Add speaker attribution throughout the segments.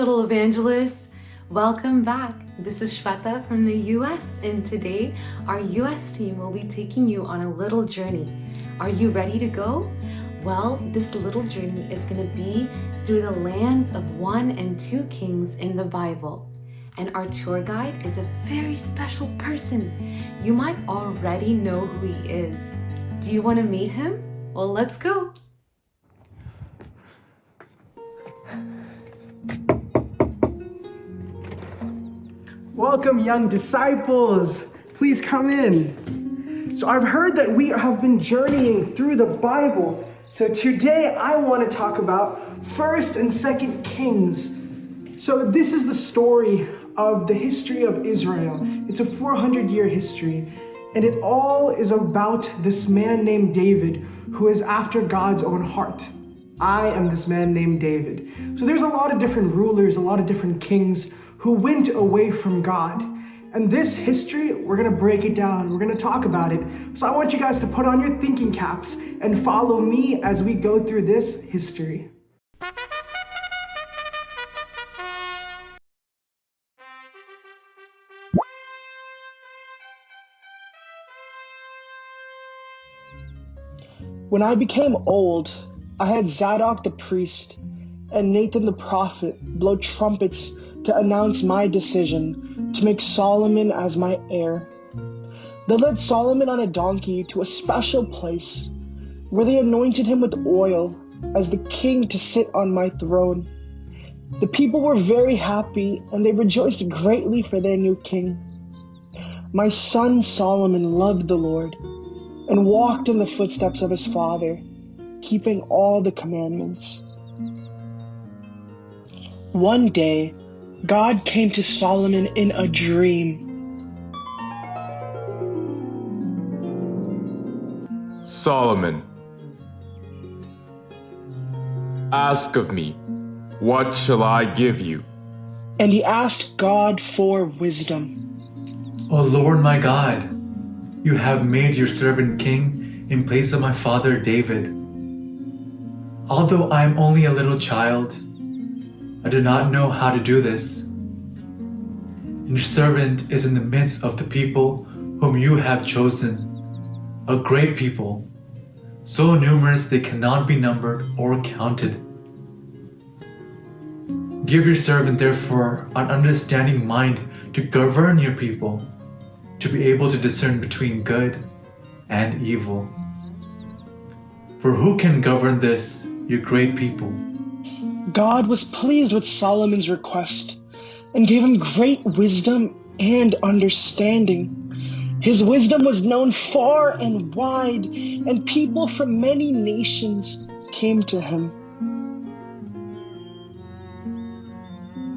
Speaker 1: little evangelists. Welcome back. This is Shweta from the US, and today our US team will be taking you on a little journey. Are you ready to go? Well, this little journey is going to be through the lands of 1 and 2 kings in the Bible. And our tour guide is a very special person. You might already know who he is. Do you want to meet him? Well, let's go.
Speaker 2: Welcome, young disciples. Please come in. So I've heard that we have been journeying through the Bible. So today I want to talk about 1st and 2nd Kings. So this is the story of the history of Israel. It's a 400-year history. And it all is about this man named David, who is after God's own heart. I am this man named David. So there's a lot of different rulers, a lot of different kings who went away from God. And this history, we're gonna break it down. We're gonna talk about it. So I want you guys to put on your thinking caps and follow me as we go through this history. When I became old, I had Zadok the priest and Nathan the prophet blow trumpets to announce my decision to make Solomon as my heir. They led Solomon on a donkey to a special place where they anointed him with oil as the king to sit on my throne. The people were very happy and they rejoiced greatly for their new king. My son Solomon loved the Lord and walked in the footsteps of his father, keeping all the commandments. One day, God came to Solomon in a dream.
Speaker 3: Solomon, ask of me, what shall I give you?
Speaker 2: And he asked God for wisdom.
Speaker 4: O Lord my God, you have made your servant king in place of my father David. Although I am only a little child, I do not know how to do this. And your servant is in the midst of the people whom you have chosen, a great people, so numerous they cannot be numbered or counted. Give your servant therefore an understanding mind to govern your people, to be able to discern between good and evil. For who can govern this, your great people?
Speaker 2: God was pleased with Solomon's request and gave him great wisdom and understanding. His wisdom was known far and wide, and people from many nations came to him.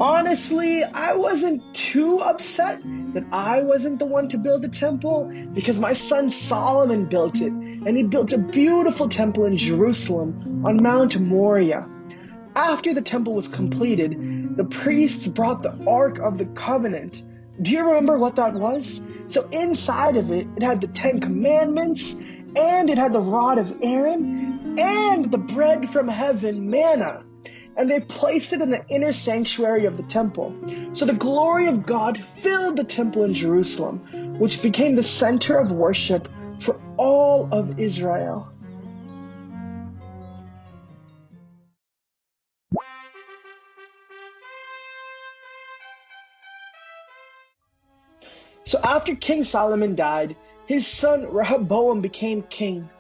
Speaker 2: Honestly, I wasn't too upset that I wasn't the one to build the temple, because my son Solomon built it, and he built a beautiful temple in Jerusalem on Mount Moriah. After the temple was completed, the priests brought the Ark of the Covenant. Do you remember what that was? So inside of it, it had the 10 Commandments, and it had the rod of Aaron, and the bread from heaven, manna. And they placed it in the inner sanctuary of the temple. So the glory of God filled the temple in Jerusalem, which became the center of worship for all of Israel. So after King Solomon died, his son Rehoboam became king.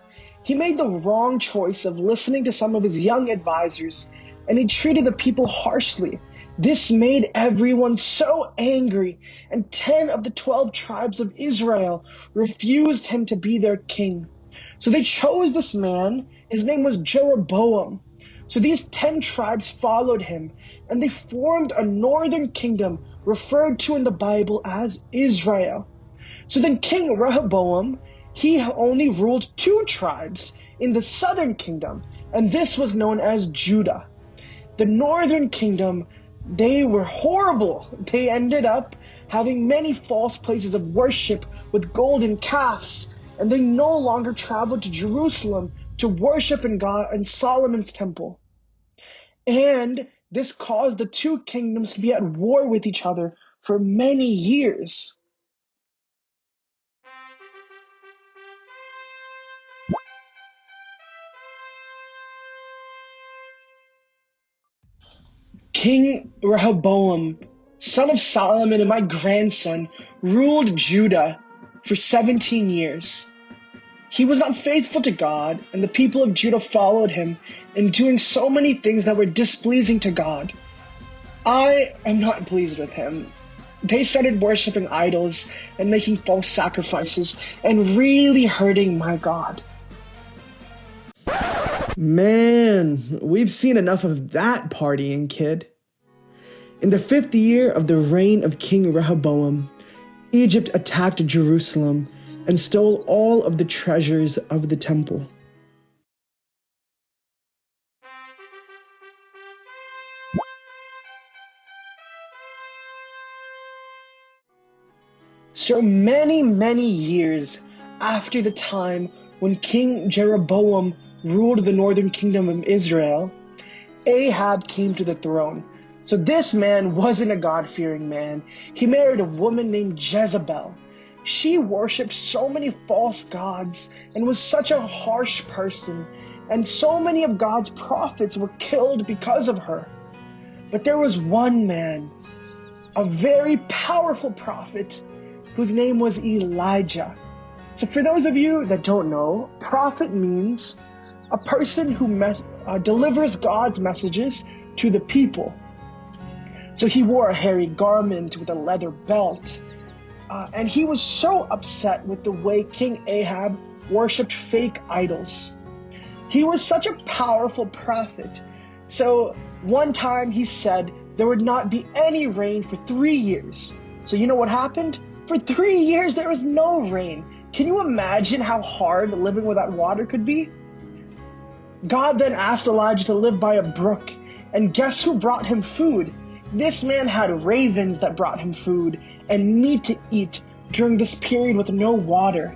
Speaker 2: He made the wrong choice of listening to some of his young advisors, and he treated the people harshly. This made everyone so angry, and 10 of the 12 tribes of Israel refused him to be their king. So they chose this man. His name was Jeroboam. So these 10 tribes followed him, and they formed a northern kingdom referred to in the Bible as Israel. So then King Rehoboam, he only ruled 2 tribes in the southern kingdom, and this was known as Judah. The northern kingdom, they were horrible. They ended up having many false places of worship with golden calves, and they no longer traveled to Jerusalem to worship in God and Solomon's temple. And This caused the two kingdoms to be at war with each other for many years. King Rehoboam, son of Solomon and my grandson, ruled Judah for 17 years. He was not faithful to God, and the people of Judah followed him in doing so many things that were displeasing to God. I am not pleased with him. They started worshiping idols and making false sacrifices and really hurting my God.
Speaker 5: Man, we've seen enough of that partying, kid. In the 5th year of the reign of King Rehoboam, Egypt attacked Jerusalem and stole all of the treasures of the temple.
Speaker 2: So many years after the time when King Jeroboam ruled the northern kingdom of Israel, Ahab came to the throne. So this man wasn't a God-fearing man. He married a woman named Jezebel. She worshipped so many false gods and was such a harsh person, and so many of God's prophets were killed because of her. But there was one man, a very powerful prophet, whose name was Elijah. So for those of you that don't know, prophet means a person who delivers God's messages to the people. So he wore a hairy garment with a leather belt. And he was so upset with the way King Ahab worshipped fake idols. He was such a powerful prophet. So one time he said there would not be any rain for 3 years. So you know what happened? For 3 years there was no rain. Can you imagine how hard living without water could be? God then asked Elijah to live by a brook. And guess who brought him food? This man had ravens that brought him food and meat to eat during this period with no water.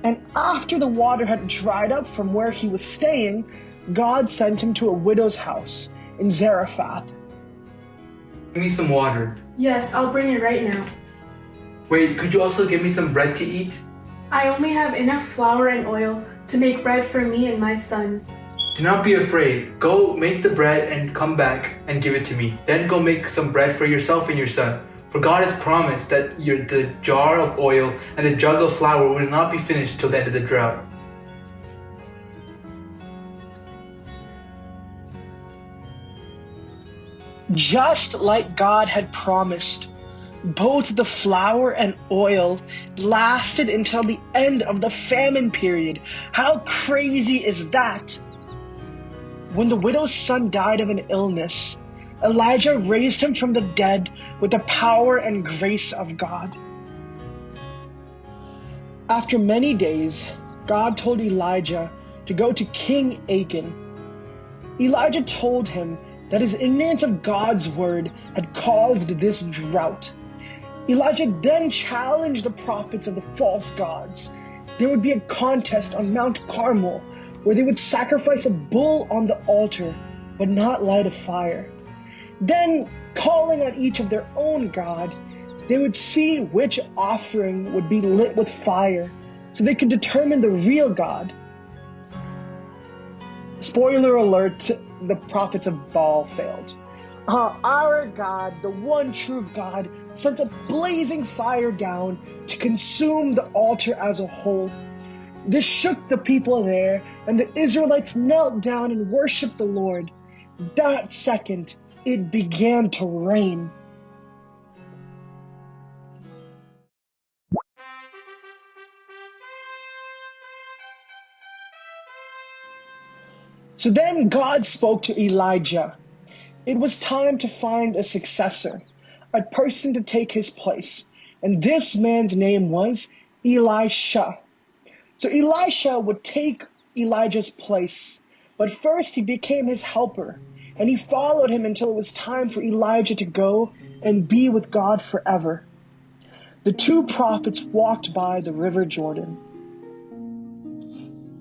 Speaker 2: And after the water had dried up from where he was staying, God sent him to a widow's house in Zarephath.
Speaker 4: Give me some water.
Speaker 6: Yes, I'll bring it right now.
Speaker 4: Wait, could you also give me some bread to eat?
Speaker 6: I only have enough flour and oil to make bread for me and my son.
Speaker 4: Do not be afraid. Go make the bread and come back and give it to me. Then go make some bread for yourself and your son. For God has promised that the jar of oil and the jug of flour will not be finished till the end of the drought.
Speaker 2: Just like God had promised, both the flour and oil lasted until the end of the famine period. How crazy is that? When the widow's son died of an illness, Elijah raised him from the dead with the power and grace of God. After many days, God told Elijah to go to King Achan. Elijah told him that his ignorance of God's word had caused this drought. Elijah then challenged the prophets of the false gods. There would be a contest on Mount Carmel where they would sacrifice a bull on the altar, but not light a fire. Then, calling on each of their own god, they would see which offering would be lit with fire, so they could determine the real God. Spoiler alert, the prophets of Baal failed. Our God, the one true God, sent a blazing fire down to consume the altar as a whole. This shook the people there, and the Israelites knelt down and worshiped the Lord. That second, it began to rain. So then God spoke to Elijah. It was time to find a successor, a person to take his place. And this man's name was Elisha. So Elisha would take Elijah's place, but first he became his helper, and he followed him until it was time for Elijah to go and be with God forever. The two prophets walked by the river Jordan.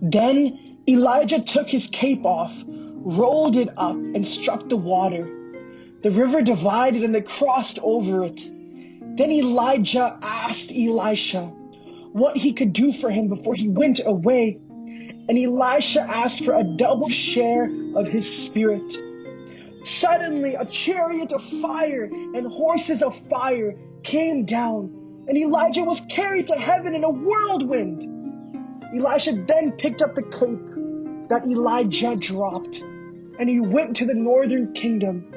Speaker 2: Then Elijah took his cape off, rolled it up, and struck the water. The river divided and they crossed over it. Then Elijah asked Elisha what he could do for him before he went away. And Elisha asked for a double share of his spirit. Suddenly, a chariot of fire and horses of fire came down, and Elijah was carried to heaven in a whirlwind. Elisha then picked up the cape that Elijah dropped, and he went to the northern kingdom,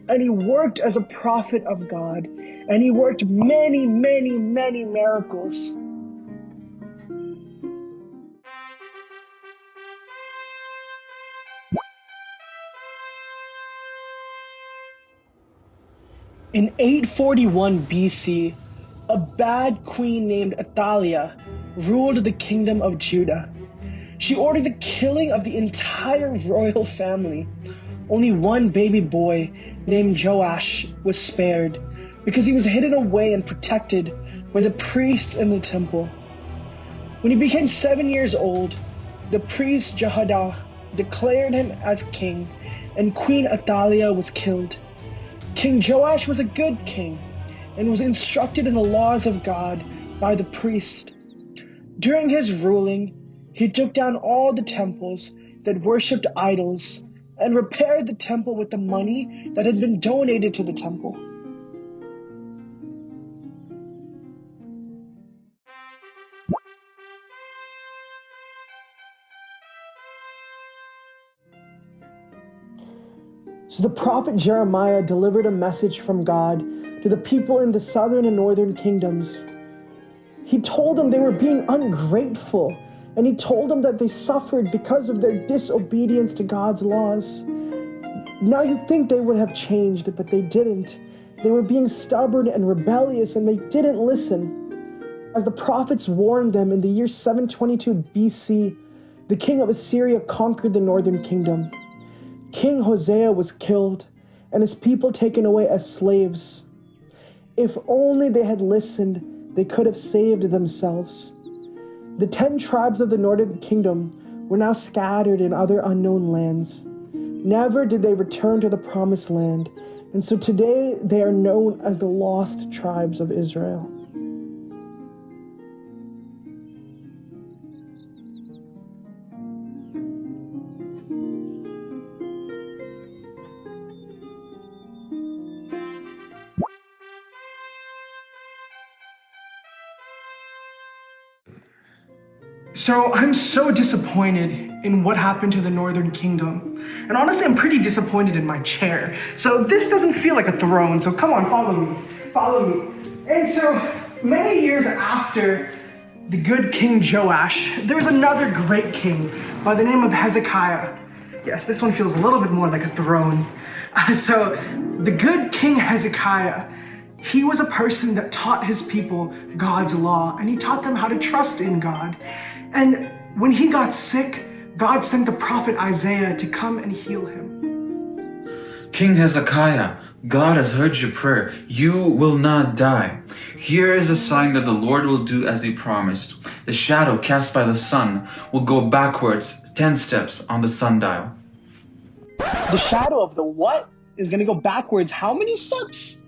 Speaker 2: and he worked as a prophet of God, and he worked many, many, many miracles. In 841 BC, a bad queen named Athaliah ruled the kingdom of Judah. She ordered the killing of the entire royal family. Only one baby boy named Joash was spared because he was hidden away and protected by the priests in the temple. When he became 7 years old, the priest Jehoiada declared him as king, and Queen Athaliah was killed. King Joash was a good king and was instructed in the laws of God by the priest. During his ruling, he took down all the temples that worshipped idols and repaired the temple with the money that had been donated to the temple.
Speaker 5: So the prophet Jeremiah delivered a message from God to the people in the southern and northern kingdoms. He told them they were being ungrateful, and he told them that they suffered because of their disobedience to God's laws. Now you'd think they would have changed, but they didn't. They were being stubborn and rebellious, and they didn't listen. As the prophets warned them, in the year 722 BC, the king of Assyria conquered the northern kingdom. King Hosea was killed, and his people taken away as slaves. If only they had listened, they could have saved themselves. The 10 tribes of the northern kingdom were now scattered in other unknown lands. Never did they return to the promised land, and so today they are known as the lost tribes of Israel.
Speaker 2: So I'm so disappointed in what happened to the Northern Kingdom. And honestly, I'm pretty disappointed in my chair. So this doesn't feel like a throne, so come on, follow me. And so many years after the good King Joash, there was another great king by the name of Hezekiah. Yes, this one feels a little bit more like a throne. So the good King Hezekiah, he was a person that taught his people God's law, and he taught them how to trust in God. And when he got sick, God sent the prophet Isaiah to come and heal him.
Speaker 7: King Hezekiah, God has heard your prayer. You will not die. Here is a sign that the Lord will do as he promised. The shadow cast by the sun will go backwards 10 steps on the sundial.
Speaker 2: The shadow of the what is going to go backwards how many steps?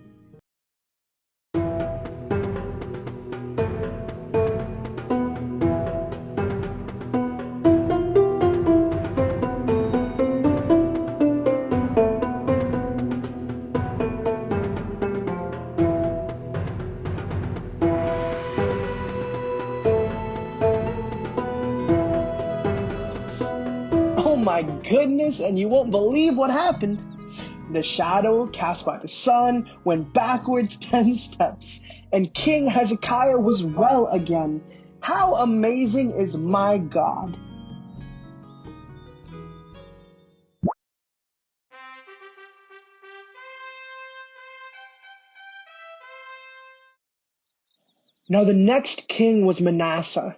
Speaker 2: Oh my goodness, and you won't believe what happened. The shadow cast by the sun went backwards 10 steps, and King Hezekiah was well again. How amazing is my God? Now the next king was Manasseh.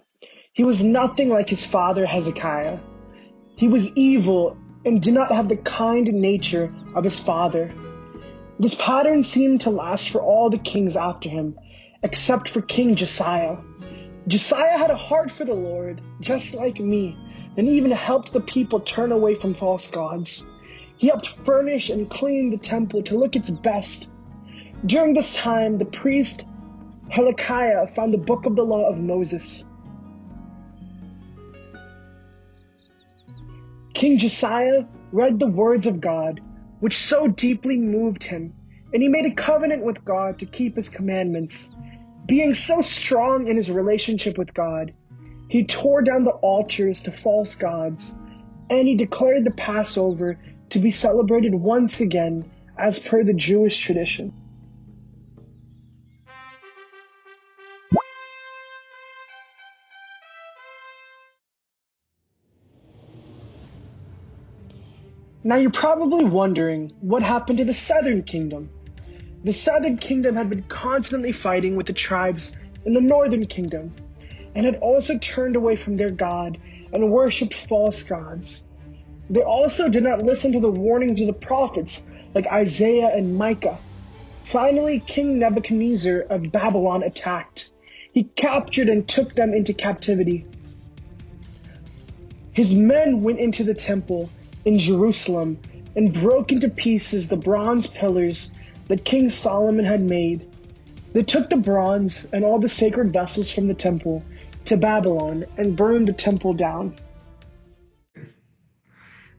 Speaker 2: He was nothing like his father Hezekiah. He was evil and did not have the kind nature of his father. This pattern seemed to last for all the kings after him, except for King Josiah. Josiah had a heart for the Lord, just like me, and even helped the people turn away from false gods. He helped furnish and clean the temple to look its best. During this time, the priest Hezekiah found the book of the law of Moses. King Josiah read the words of God, which so deeply moved him, and he made a covenant with God to keep his commandments. Being so strong in his relationship with God, he tore down the altars to false gods, and he declared the Passover to be celebrated once again as per the Jewish tradition. Now you're probably wondering what happened to the southern kingdom. The southern kingdom had been constantly fighting with the tribes in the northern kingdom, and had also turned away from their God and worshipped false gods. They also did not listen to the warnings of the prophets like Isaiah and Micah. Finally, King Nebuchadnezzar of Babylon attacked. He captured and took them into captivity. His men went into the temple in Jerusalem and broke into pieces the bronze pillars that King Solomon had made. They took the bronze and all the sacred vessels from the temple to Babylon and burned the temple down.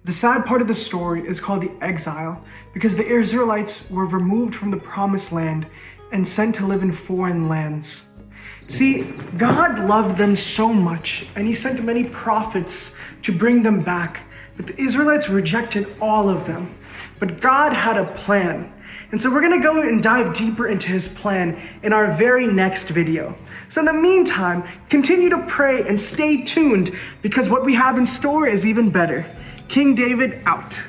Speaker 5: The sad part of the story is called the Exile because the Israelites were removed from the Promised Land and sent to live in foreign lands. See, God loved them so much, and he sent many prophets to bring them back, but the Israelites rejected all of them. But God had a plan, and so we're going to go and dive deeper into his plan in our very next video. So in the meantime, continue to pray and stay tuned because what we have in store is even better. King David out.